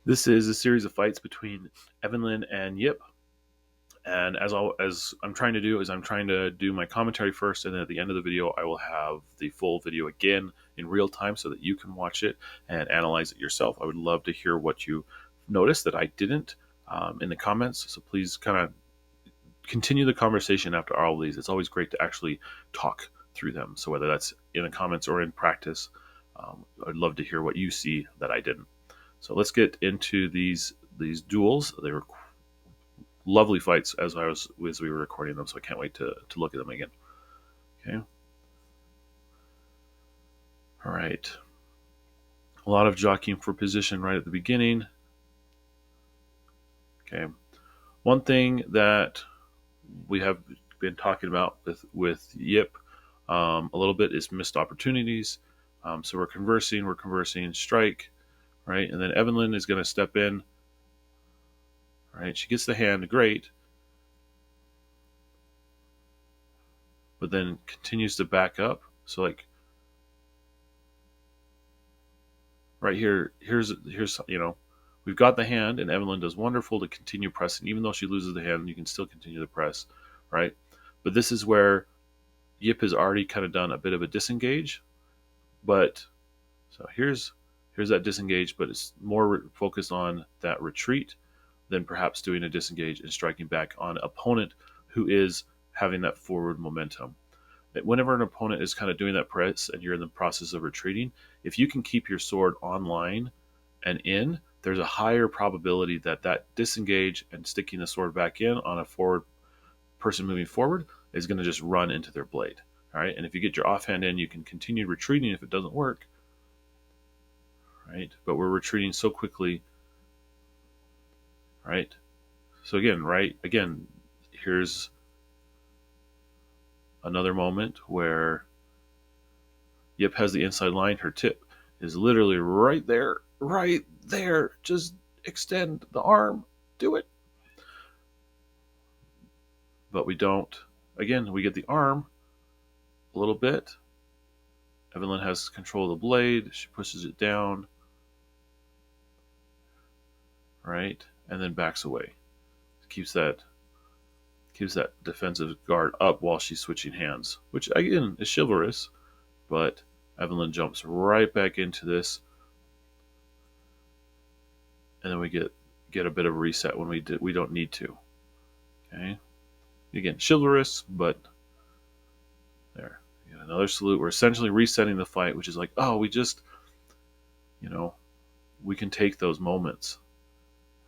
This is a series of fights between Evanlyn and Yip. And as I'm trying to do is I'm trying to do my commentary first, and then at the end of the video, I will have the full video again in real time so that you can watch it and analyze it yourself. I would love to hear what you noticed that I didn't in the comments. So please kind of continue the conversation after all of these. It's always great to actually talk through them. So whether that's in the comments or in practice, I'd love to hear what you see that I didn't. So let's get into these duels. They were lovely fights as we were recording them, so I can't wait to look at them again. Okay. All right. A lot of jockeying for position right at the beginning. Okay. One thing that we have been talking about with Yip a little bit is missed opportunities. So we're conversing, strike, right? And then Evanlyn is going to step in. Right, she gets the hand, great, but then continues to back up. So like right here, here's we've got the hand, and Evanlyn does wonderful to continue pressing. Even though she loses the hand, you can still continue to press, right? But this is where Yip has already kind of done a bit of a disengage. But so here's that disengage, but it's more focused on that retreat than perhaps doing a disengage and striking back on an opponent who is having that forward momentum. Whenever an opponent is kind of doing that press and you're in the process of retreating, if you can keep your sword online and in, there's a higher probability that that disengage and sticking the sword back in on a forward person moving forward is going to just run into their blade. All right, and if you get your offhand in, you can continue retreating if it doesn't work. Right, but we're retreating so quickly. Right, so again, here's another moment where Yip has the inside line. Her tip is literally right there. Just extend the arm. Do it. But we don't. Again, we get the arm a little bit. Evanlyn has control of the blade. She pushes it down. Right? And then backs away. Keeps that defensive guard up while she's switching hands, which again is chivalrous, but Evanlyn jumps right back into this, and then we get a bit of a reset when we don't need to. Okay, again chivalrous, but there, another salute. We're essentially resetting the fight, which is like, oh, we just, we can take those moments.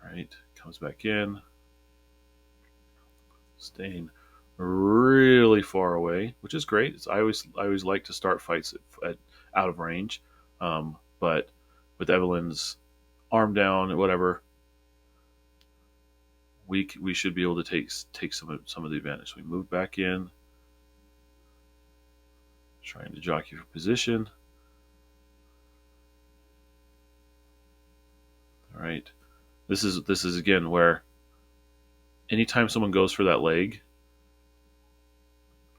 Right, comes back in, staying really far away, which is great. I always like to start fights at out of range, but with Evelyn's arm down, whatever, we should be able to take some of the advantage. We move back in, trying to jockey for position. All right, this is again where anytime someone goes for that leg,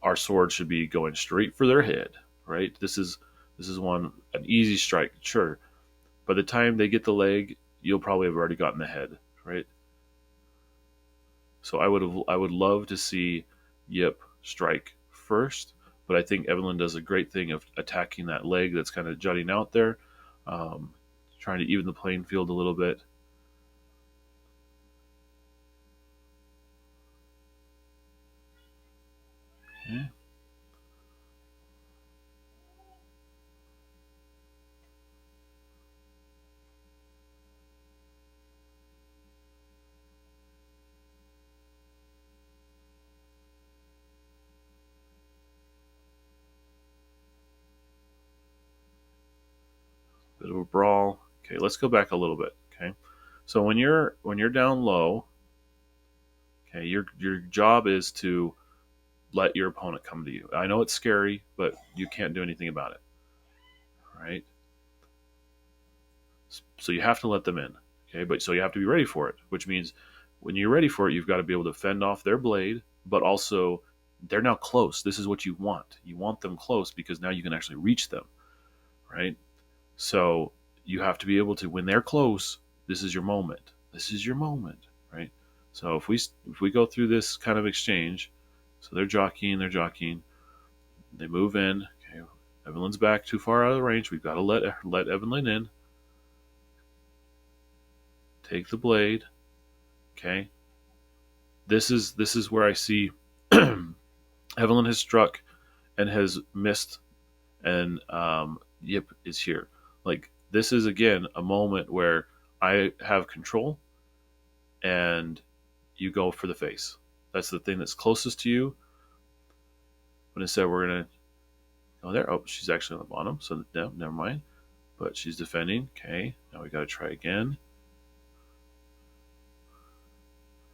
our sword should be going straight for their head. Right, this is an easy strike, sure. By the time they get the leg, you'll probably have already gotten the head, right? So I would love to see Yip strike first, but I think Evanlyn does a great thing of attacking that leg that's kind of jutting out there, trying to even the playing field a little bit. Okay. Bit of a brawl. Okay, let's go back a little bit. Okay, so when you're down low, okay, your job is to let your opponent come to you. I know it's scary, but you can't do anything about it. Right? So you have to let them in. Okay, but so you have to be ready for it, which means when you're ready for it, you've got to be able to fend off their blade, but also they're now close. This is what you want. You want them close because now you can actually reach them, right? So you have to be able to, when they're close, this is your moment. This is your moment, right? So if we go through this kind of exchange, so they're jockeying, they move in. Okay, Evanlyn's back too far out of the range. We've got to let Evanlyn in. Take the blade. Okay. This is where I see Evanlyn has struck and has missed, and Yip is here. Like, this is again a moment where I have control, and you go for the face. That's the thing that's closest to you. But instead, we're gonna go there. Oh, she's actually on the bottom, so no, never mind. But she's defending. Okay, now we got to try again.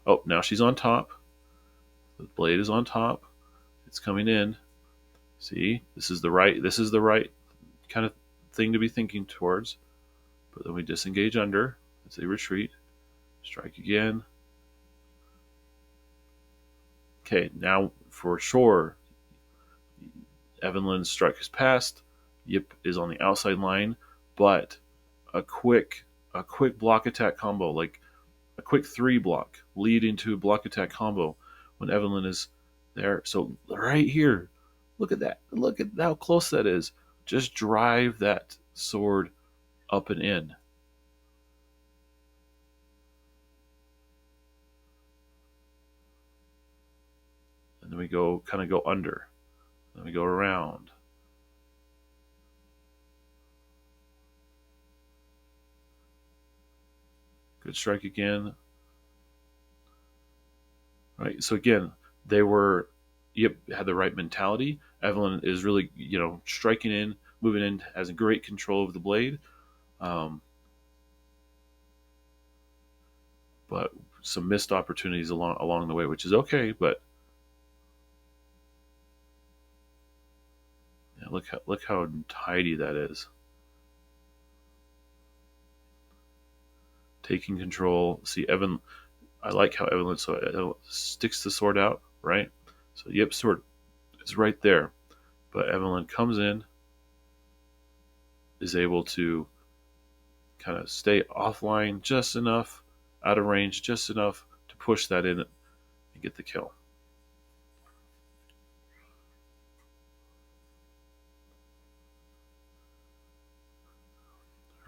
Oh, now she's on top. The blade is on top. It's coming in. See, this is the right kind of thing to be thinking towards. But then we disengage under as they retreat. Strike again. Okay, now for sure, Evanlyn's strike has passed. Yip is on the outside line, but a quick block attack combo, like a quick 3 block lead into a block attack combo when Evanlyn is there. So right here, look at that. Look at how close that is. Just drive that sword up and in. And then we go under. Then we go around. Good strike again. Right. So again, Yip had the right mentality. Evanlyn is really, striking in, moving in, has a great control of the blade. But some missed opportunities along the way, which is okay. But yeah, look how tidy that is. Taking control. See, I like how Evanlyn sticks the sword out, right? So Yip's sword is right there, but Evanlyn comes in, is able to kind of stay offline just enough, out of range just enough to push that in and get the kill.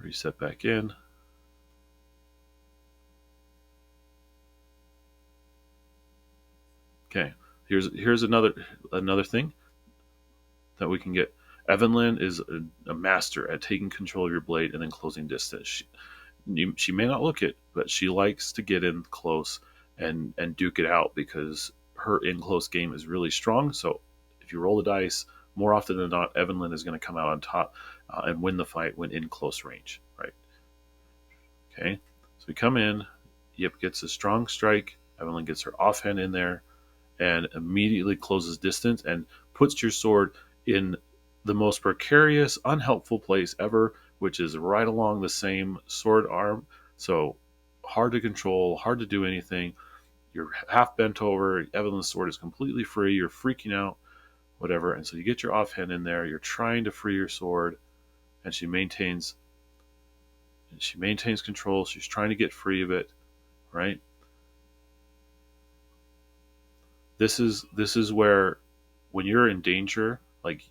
Reset back in. Okay, here's another thing that we can get. Evanlyn is a master at taking control of your blade and then closing distance. She may not look it, but she likes to get in close and duke it out because her in close game is really strong. So if you roll the dice, more often than not, Evanlyn is going to come out on top and win the fight when in close range, right? Okay, so we come in. Yip gets a strong strike. Evanlyn gets her offhand in there and immediately closes distance and puts your sword in the most precarious, unhelpful place ever, which is right along the same sword arm. So hard to control, hard to do anything. You're half bent over. Evanlyn's sword is completely free. You're freaking out, whatever. And so you get your offhand in there. You're trying to free your sword, and she maintains control. She's trying to get free of it, right? This is where, when you're in danger, like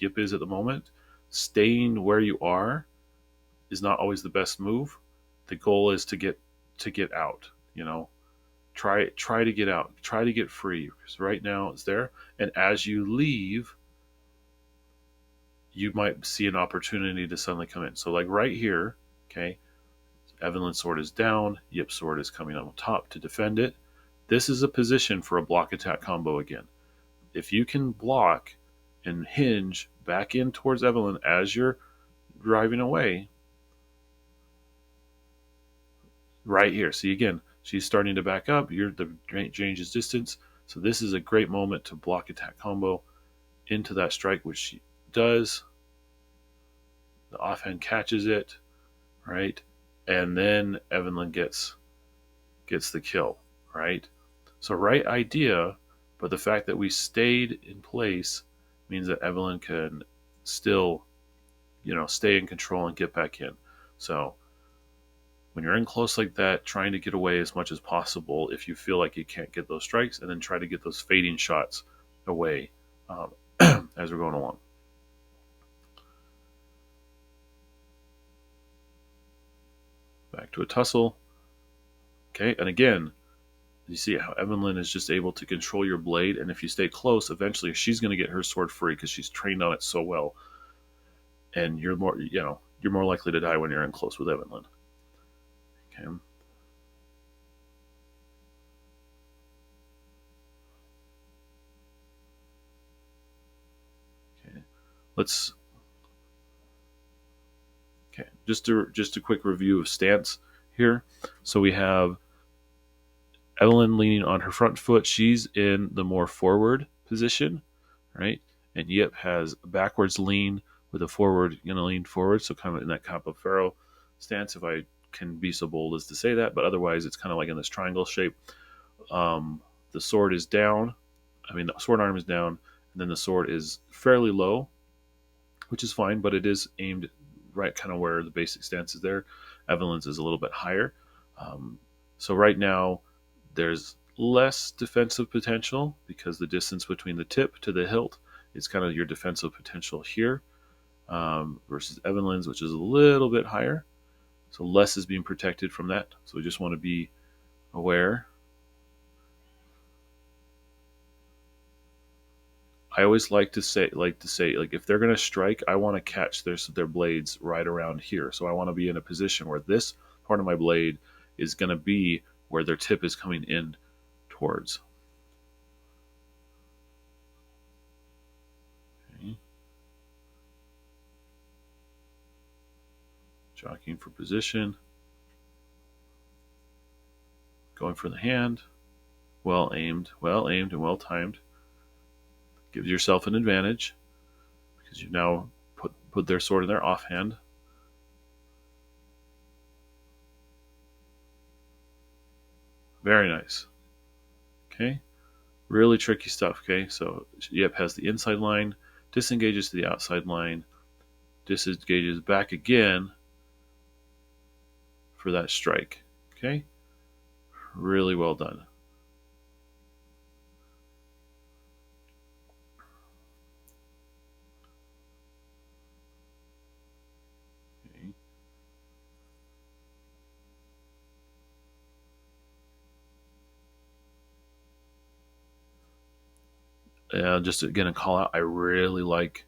Yip is at the moment, staying where you are is not always the best move. The goal is to get out. Try to get out. Try to get free. Because right now it's there, and as you leave, you might see an opportunity to suddenly come in. So like right here, okay, Evanlyn's sword is down. Yip's sword is coming on top to defend it. This is a position for a block attack combo again. If you can block and hinge back in towards Evanlyn as you're driving away, right here. See, again, she's starting to back up. The range is distance. So this is a great moment to block attack combo into that strike, which she does. The offhand catches it, right? And then Evanlyn gets the kill, right? So right idea, but the fact that we stayed in place means that Evanlyn can still, stay in control and get back in. So when you're in close like that, trying to get away as much as possible if you feel like you can't get those strikes, and then try to get those fading shots away as we're going along. Back to a tussle. Okay, and again, you see how Evanlyn is just able to control your blade, and if you stay close, eventually she's going to get her sword free because she's trained on it so well. And you're more, you're more likely to die when you're in close with Evanlyn. Okay. Okay. Let's. Okay. Just a quick review of stance here. So we have Evanlyn leaning on her front foot. She's in the more forward position, right? And Yip has a backwards lean with a forward, lean forward. So kind of in that Capo Ferro stance, if I can be so bold as to say that. But otherwise, it's kind of like in this triangle shape. The sword is down. The sword arm is down, and then the sword is fairly low, which is fine, but it is aimed right kind of where the basic stance is there. Evanlyn's is a little bit higher. So right now, there's less defensive potential because the distance between the tip to the hilt is kind of your defensive potential here, versus Evanlyn's, which is a little bit higher. So less is being protected from that. So we just want to be aware. I always like to say, if they're going to strike, I want to catch their blades right around here. So I want to be in a position where this part of my blade is going to be where their tip is coming in towards. Okay. Jockeying for position. Going for the hand. Well aimed and well timed. Gives yourself an advantage because you've now put their sword in their offhand. Very nice. Okay. Really tricky stuff. Okay. So Yip has the inside line, disengages to the outside line, disengages back again for that strike. Okay. Really well done. Okay. Just again a call out. I really like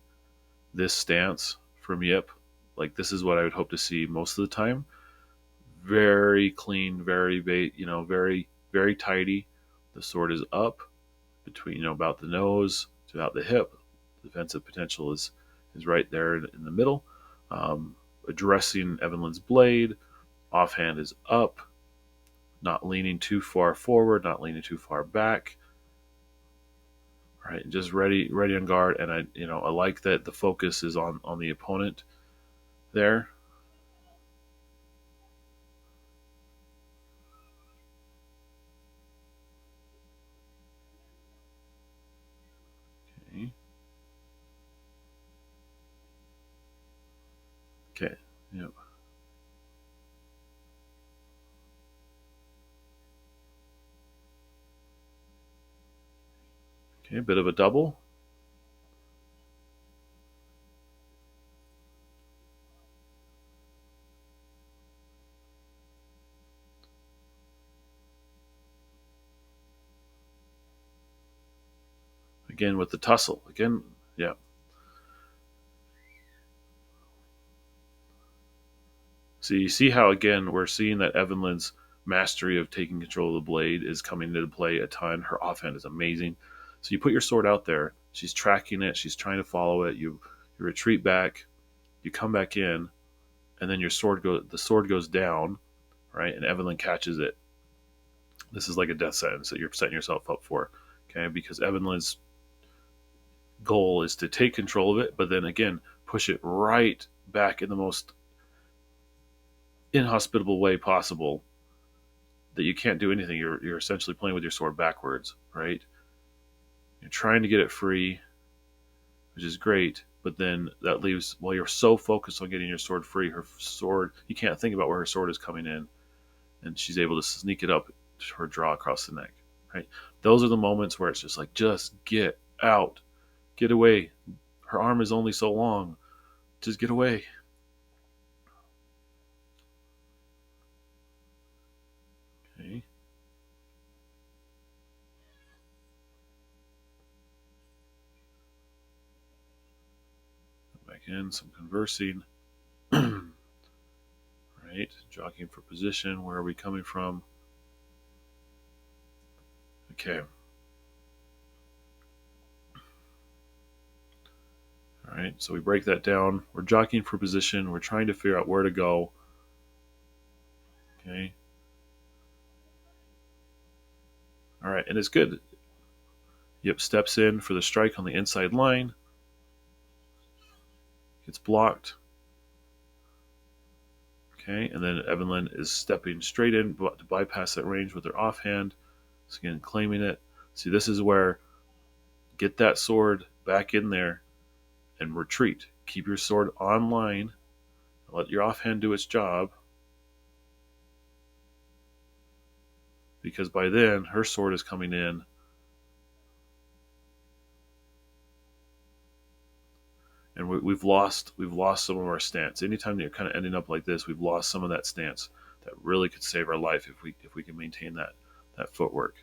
this stance from Yip. Like this is what I would hope to see most of the time. Very clean, very very tidy. The sword is up between about the nose to about the hip. The defensive potential is right there in the middle. Addressing Evanlyn's blade. Offhand is up, not leaning too far forward, not leaning too far back. Right, just ready on guard, and I like that the focus is on the opponent there. Okay. Okay. Yep. Okay, a bit of a double. Again with the tussle. Again, yeah. So you see how again we're seeing that Evanlyn's mastery of taking control of the blade is coming into play a ton. Her offhand is amazing. So you put your sword out there. She's tracking it. She's trying to follow it. You retreat back. You come back in, and then the sword goes down, right? And Evanlyn catches it. This is like a death sentence that you're setting yourself up for, okay? Because Evanlyn's goal is to take control of it, but then again push it right back in the most inhospitable way possible. That you can't do anything. You're essentially playing with your sword backwards, right? You're trying to get it free, which is great, but then that leaves, while you're so focused on getting your sword free, you can't think about where her sword is coming in. and she's able to sneak it up to her draw across the neck. Right? Those are the moments where it's just like, just get out, get away. Her arm is only so long. Just get away. Okay. Back in, some conversing. Right? Jockeying for position. Where are we coming from? Okay. All right. So we break that down. We're jockeying for position. We're trying to figure out where to go. Okay. All right. And it's good. Yip steps in for the strike on the inside line. Gets blocked. Okay. And then Evanlyn is stepping straight in to bypass that range with her offhand. So again, claiming it. See, this is where get that sword back in there and retreat. Keep your sword on line. Let your offhand do its job. Because by then, her sword is coming in. And we've lost some of our stance. Anytime you're kind of ending up like this, we've lost some of that stance that really could save our life if we can maintain that footwork.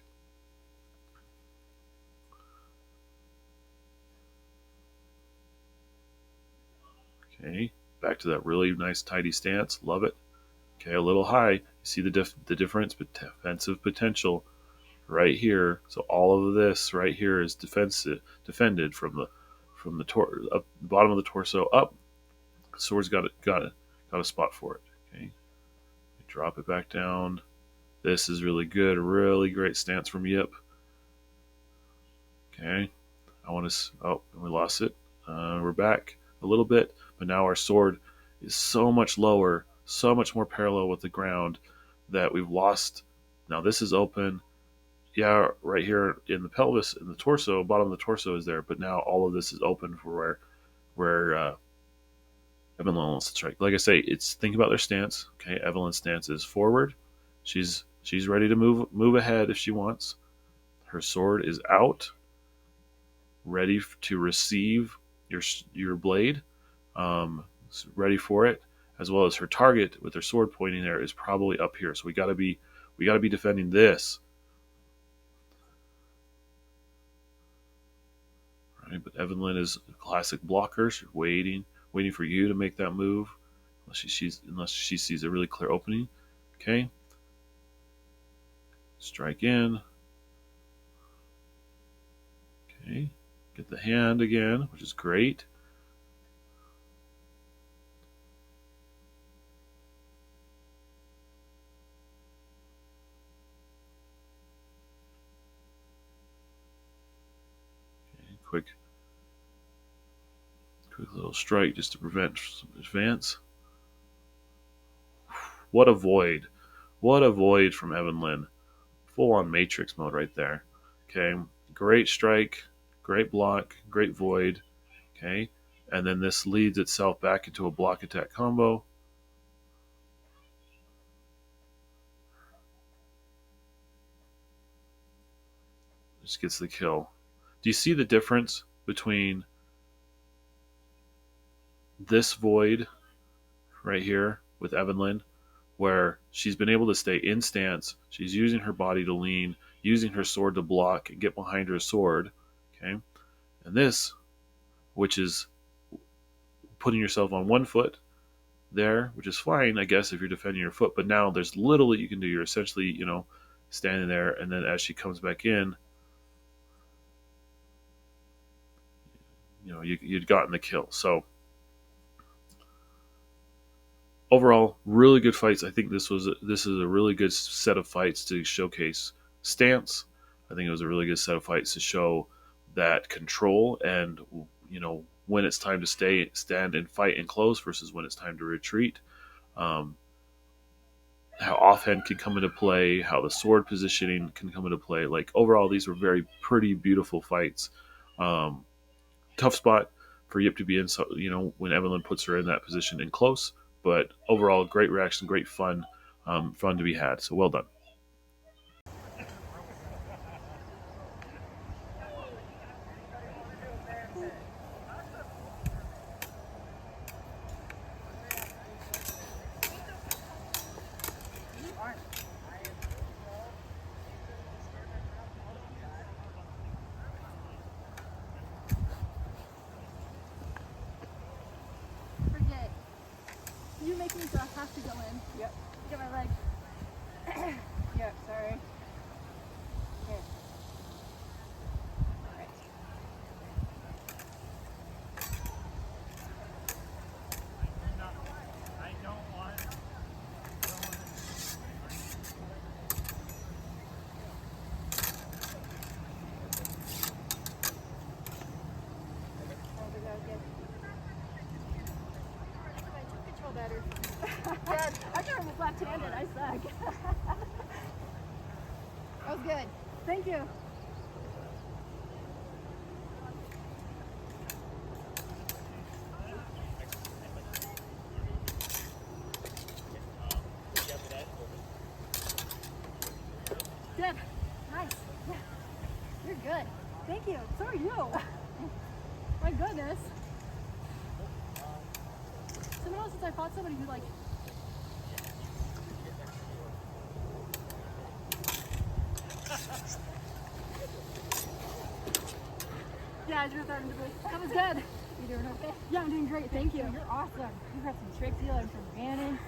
Okay, back to that really nice tidy stance. Love it. Okay, a little high. You see the difference, but defensive potential right here. So all of this right here is defended from the up the bottom of the torso up. The sword's got a spot for it. Okay, drop it back down. This is really good. Really great stance from Yip. Okay, I want to. Oh, we lost it. We're back a little bit, but now our sword is so much lower, so much more parallel with the ground that we've lost. Now this is open. Yeah, right here in the pelvis, in the torso, bottom of the torso is there, but now all of this is open for where Evanlyn wants to strike. Like I say, it's think about their stance. Okay, Evelyn's stance is forward. She's ready to move ahead if she wants. Her sword is out, ready to receive your blade, ready for it, as well as her target with her sword pointing there is probably up here. So we got to be defending this. Right, but Evanlyn is a classic blocker. She's waiting for you to make that move, unless she sees a really clear opening. Okay, strike in. Okay, get the hand again, which is great. Okay, quick little strike just to prevent some advance. What a void! What a void from Evanlyn. Full on Matrix mode right there. Okay, great strike, great block, great void. Okay, and then this leads itself back into a block attack combo. Just gets the kill. Do you see the difference between this void right here with Evanlyn, where she's been able to stay in stance, she's using her body to lean, using her sword to block and get behind her sword, okay? And this, which is putting yourself on one foot there, which is fine, I guess, if you're defending your foot, but now there's little that you can do. You're essentially, standing there, and then as she comes back in, you'd gotten the kill. So overall, really good fights. I think this is a really good set of fights to showcase stance. I think it was a really good set of fights to show that control and when it's time to stand and fight and close versus when it's time to retreat. How offhand can come into play, how the sword positioning can come into play. Like overall, these were very pretty beautiful fights. Tough spot for Yip to be in. So when Evanlyn puts her in that position in close, but overall, great reaction, great fun. fun to be had. So well done. Forget. You make me so I have to go in. Yep. Get my leg. Yep, sorry. Here. Alright. Control better. Good. I thought I was left-handed. I suck. That was good. Thank you. Good. Nice. Yeah. You're good. Thank you. So are you. My goodness. It's been a while since I fought somebody who like. Yeah, I drew that into this. That was good. You doing okay? Yeah, I'm doing great. Thank you. You're awesome. You've got some tricks you learned from Rhiannon.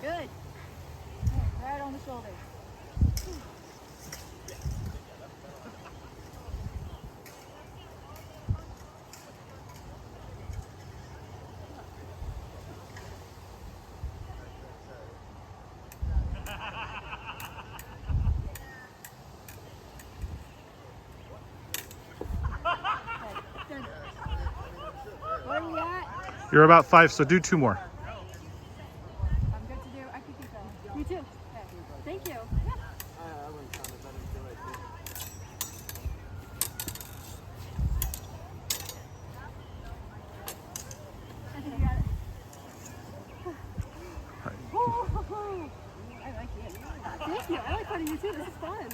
Good. Right on the shoulder. Good. Where are you at? You're about 5, so do 2 more. I'm good to do. I can keep going. You too. Thank you. Yeah. I think you got it. Woo-hoo-hoo. I like you. Thank you. I like fighting you too. This is fun.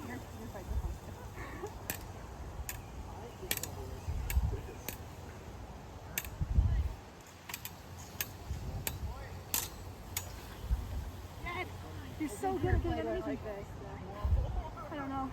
You're fine. You're so good at getting underneath me. I don't know.